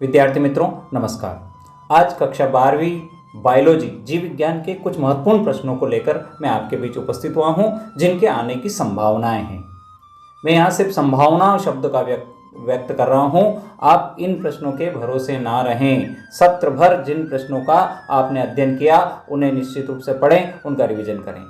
विद्यार्थी मित्रों नमस्कार। आज कक्षा 12वीं बायोलॉजी जीव विज्ञान के कुछ महत्वपूर्ण प्रश्नों को लेकर मैं आपके बीच उपस्थित हुआ हूं, जिनके आने की संभावनाएं हैं। मैं यहां सिर्फ संभावना शब्द का व्यक्त कर रहा हूं। आप इन प्रश्नों के भरोसे ना रहें। सत्र भर जिन प्रश्नों का आपने अध्ययन किया उन्हें निश्चित रूप से पढ़ें, उनका रिवीजन करें।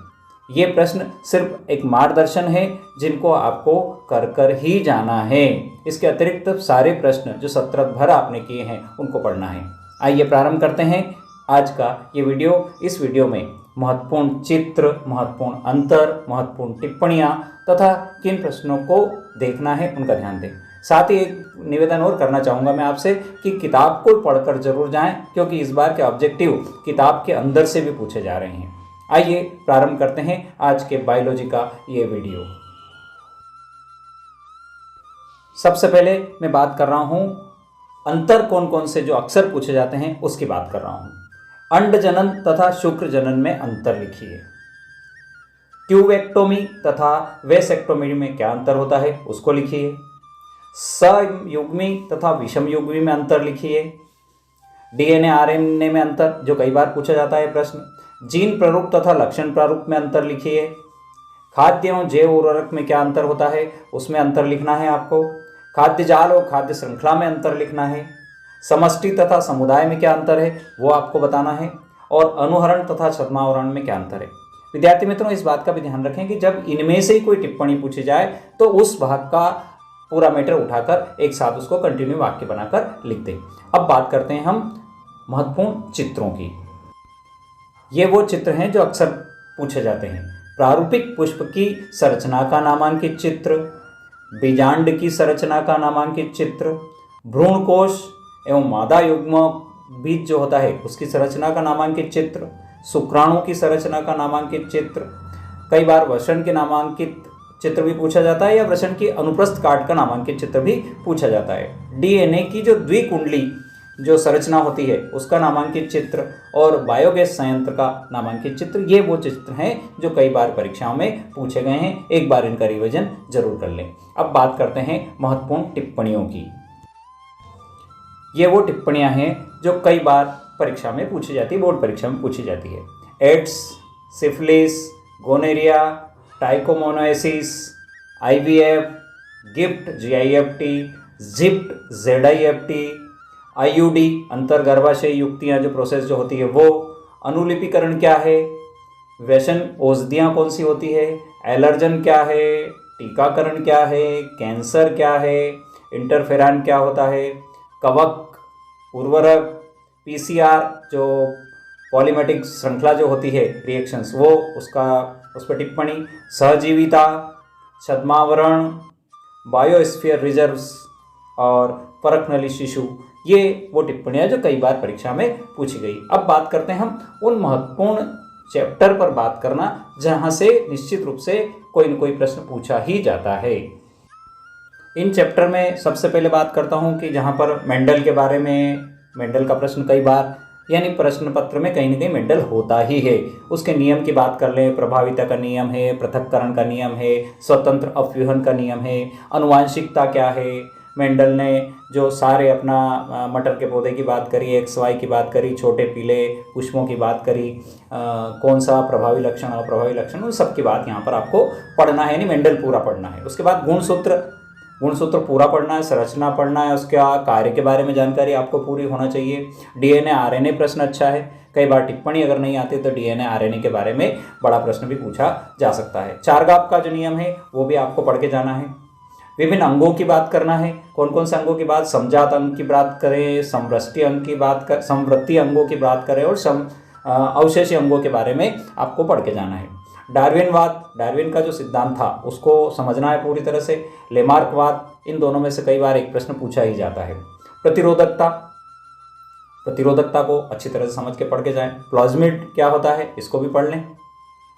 ये प्रश्न सिर्फ एक मार्गदर्शन है जिनको आपको कर कर ही जाना है। इसके अतिरिक्त सारे प्रश्न जो सत्र भर आपने किए हैं उनको पढ़ना है। आइए प्रारंभ करते हैं आज का ये वीडियो। इस वीडियो में महत्वपूर्ण चित्र, महत्वपूर्ण अंतर, महत्वपूर्ण टिप्पणियाँ तथा किन प्रश्नों को देखना है उनका ध्यान दें। साथ ही एक निवेदन और करना चाहूँगा मैं आपसे कि किताब को पढ़कर जरूर जाएं, क्योंकि इस बार के ऑब्जेक्टिव किताब के अंदर से भी पूछे जा रहे हैं। आइए प्रारंभ करते हैं आज के बायोलॉजी का ये वीडियो। सबसे पहले मैं बात कर रहा हूं अंतर कौन कौन से जो अक्सर पूछे जाते हैं उसकी बात कर रहा हूं। अंड जनन तथा शुक्र जनन में अंतर लिखिए। ट्यूबेक्टोमी तथा वेसेक्टोमी में क्या अंतर होता है उसको लिखिए। सयुग्मी तथा विषम युग्मी में अंतर लिखिए। डीएनए आरएनए में अंतर जो कई बार पूछा जाता है प्रश्न। जीन प्रारूप तथा लक्षण प्रारूप में अंतर लिखिए। खाद्य एवं जैव उर्वरक में क्या अंतर होता है उसमें अंतर लिखना है आपको। खाद्य जाल और खाद्य श्रृंखला में अंतर लिखना है। समष्टि तथा समुदाय में क्या अंतर है वो आपको बताना है। और अनुहरण तथा छद्मावरण में क्या अंतर है। विद्यार्थी मित्रों, इस बात का भी ध्यान रखें कि जब इनमें से ही कोई टिप्पणी पूछी जाए तो उस भाग का पूरा मैटर उठाकर एक साथ उसको कंटिन्यू वाक्य बनाकर लिख दें। अब बात करते हैं हम महत्वपूर्ण चित्रों की। ये वो चित्र हैं जो अक्सर पूछे जाते हैं। प्रारूपिक पुष्प की संरचना का नामांकित चित्र, बीजांड की संरचना का नामांकित चित्र, भ्रूण कोश एवं मादा युग्म बीज जो होता है उसकी संरचना का नामांकित चित्र, शुक्राणु की संरचना का नामांकित चित्र। कई बार वृषण के नामांकित चित्र भी पूछा जाता है या वृषण की अनुप्रस्थ काट का नामांकित चित्र भी पूछा जाता है। डीएनए की जो द्विकुंडली जो संरचना होती है उसका नामांकित चित्र और बायोगैस संयंत्र का नामांकित चित्र, ये वो चित्र हैं जो कई बार परीक्षाओं में पूछे गए हैं। एक बार इनका रिवीजन जरूर कर लें। अब बात करते हैं महत्वपूर्ण टिप्पणियों की। ये वो टिप्पणियां हैं जो कई बार परीक्षा में पूछी जाती है, बोर्ड परीक्षा में पूछी जाती है। AIDS, syphilis, gonorrhoea, trichomoniasis, IVF, gift GIFT, ZIFT ZIFT, IUD अंतर्गर्भाशय युक्तियाँ जो प्रोसेस जो होती है वो, अनुलिपीकरण क्या है, व्यसन औषधियाँ कौन सी होती है, एलर्जन क्या है, टीकाकरण क्या है, कैंसर क्या है, इंटरफेरॉन क्या होता है, कवक, उर्वरक, PCR जो पॉलीमेटिक श्रृंखला जो होती है रिएक्शंस वो उस पर टिप्पणी, सहजीविता, छद्मावरण, बायोस्फीयर रिजर्व्स और परखनली शिशु, ये वो टिप्पणियाँ जो कई बार परीक्षा में पूछी गई। अब बात करते हैं हम उन महत्वपूर्ण चैप्टर पर बात करना जहाँ से निश्चित रूप से कोई न कोई प्रश्न पूछा ही जाता है। इन चैप्टर में सबसे पहले बात करता हूँ कि जहाँ पर मेंडल के बारे में, मेंडल का प्रश्न कई बार यानी प्रश्न पत्र में कहीं ना कहीं मेंडल होता ही है। उसके नियम की बात कर लें, प्रभाविता का नियम है, पृथक्करण का नियम है, स्वतंत्र अपव्यूहन का नियम है, अनुवांशिकता क्या है। मेंडल ने जो सारे अपना मटर के पौधे की बात करी, XY की बात करी, छोटे पीले पुष्पों की बात करी, कौन सा प्रभावी लक्षण अप्रभावी लक्षण, उन सब की बात यहाँ पर आपको पढ़ना है, यानी मेंडल पूरा पढ़ना है। उसके बाद गुणसूत्र पूरा पढ़ना है, संरचना पढ़ना है, उसका कार्य के बारे में जानकारी आपको पूरी होना चाहिए। डीएनए आरएनए प्रश्न अच्छा है। कई बार टिप्पणी अगर नहीं आती तो डीएनए आरएनए के बारे में बड़ा प्रश्न भी पूछा जा सकता है। चारगाप का जो नियम है वो भी आपको पढ़ के जाना है। विभिन्न अंगों की बात करना है। कौन कौन से अंगों की बात, समजात अंग की बात करें, समवृष्टि अंग की बात कर, समवृत्ति अंगों की बात करें और अवशेषी अंगों के बारे में आपको पढ़ के जाना है। डार्विनवाद, डार्विन का जो सिद्धांत था उसको समझना है पूरी तरह से। लेमार्कवाद, इन दोनों में से कई बार एक प्रश्न पूछा ही जाता है। प्रतिरोधकता को अच्छी तरह से समझ के पढ़ के जाएं। प्लाज्मिड क्या होता है इसको भी पढ़ लें।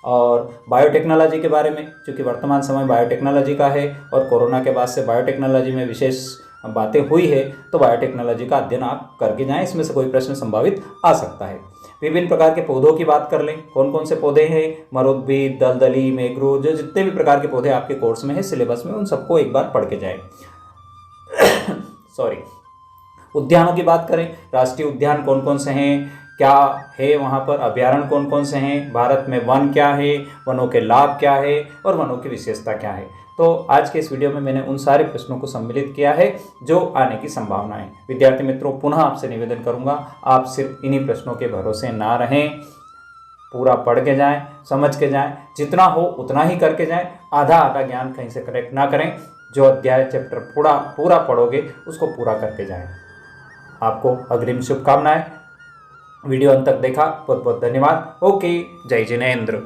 और बायोटेक्नोलॉजी के बारे में, क्योंकि वर्तमान समय बायोटेक्नोलॉजी का है और कोरोना के बाद से बायोटेक्नोलॉजी में विशेष बातें हुई है, तो बायोटेक्नोलॉजी का अध्ययन आप करके जाएं। इसमें से कोई प्रश्न संभावित आ सकता है। विभिन्न प्रकार के पौधों की बात कर लें। कौन कौन से पौधे हैं, मरुद्भिद, दलदली, मेघ्रू, जो जितने भी प्रकार के पौधे आपके कोर्स में है, सिलेबस में, उन सबको एक बार पढ़ के जाएं। सॉरी। उद्यानों की बात करें, राष्ट्रीय उद्यान कौन कौन से हैं, क्या है वहाँ पर, अभ्यारण्य कौन कौन से हैं, भारत में वन क्या है, वनों के लाभ क्या है और वनों की विशेषता क्या है। तो आज के इस वीडियो में मैंने उन सारे प्रश्नों को सम्मिलित किया है जो आने की संभावना है। विद्यार्थी मित्रों, पुनः आपसे निवेदन करूंगा, आप सिर्फ इन्हीं प्रश्नों के भरोसे ना रहें, पूरा पढ़ के जाएं, समझ के जाएं, जितना हो उतना ही करके जाएं, आधा आधा ज्ञान कहीं से कलेक्ट ना करें। जो अध्याय चैप्टर पूरा पढ़ोगे उसको पूरा करके जाएं। आपको अग्रिम शुभकामनाएं। वीडियो अंत तक देखा बहुत बहुत धन्यवाद। ओके, जय जिनेंद्र।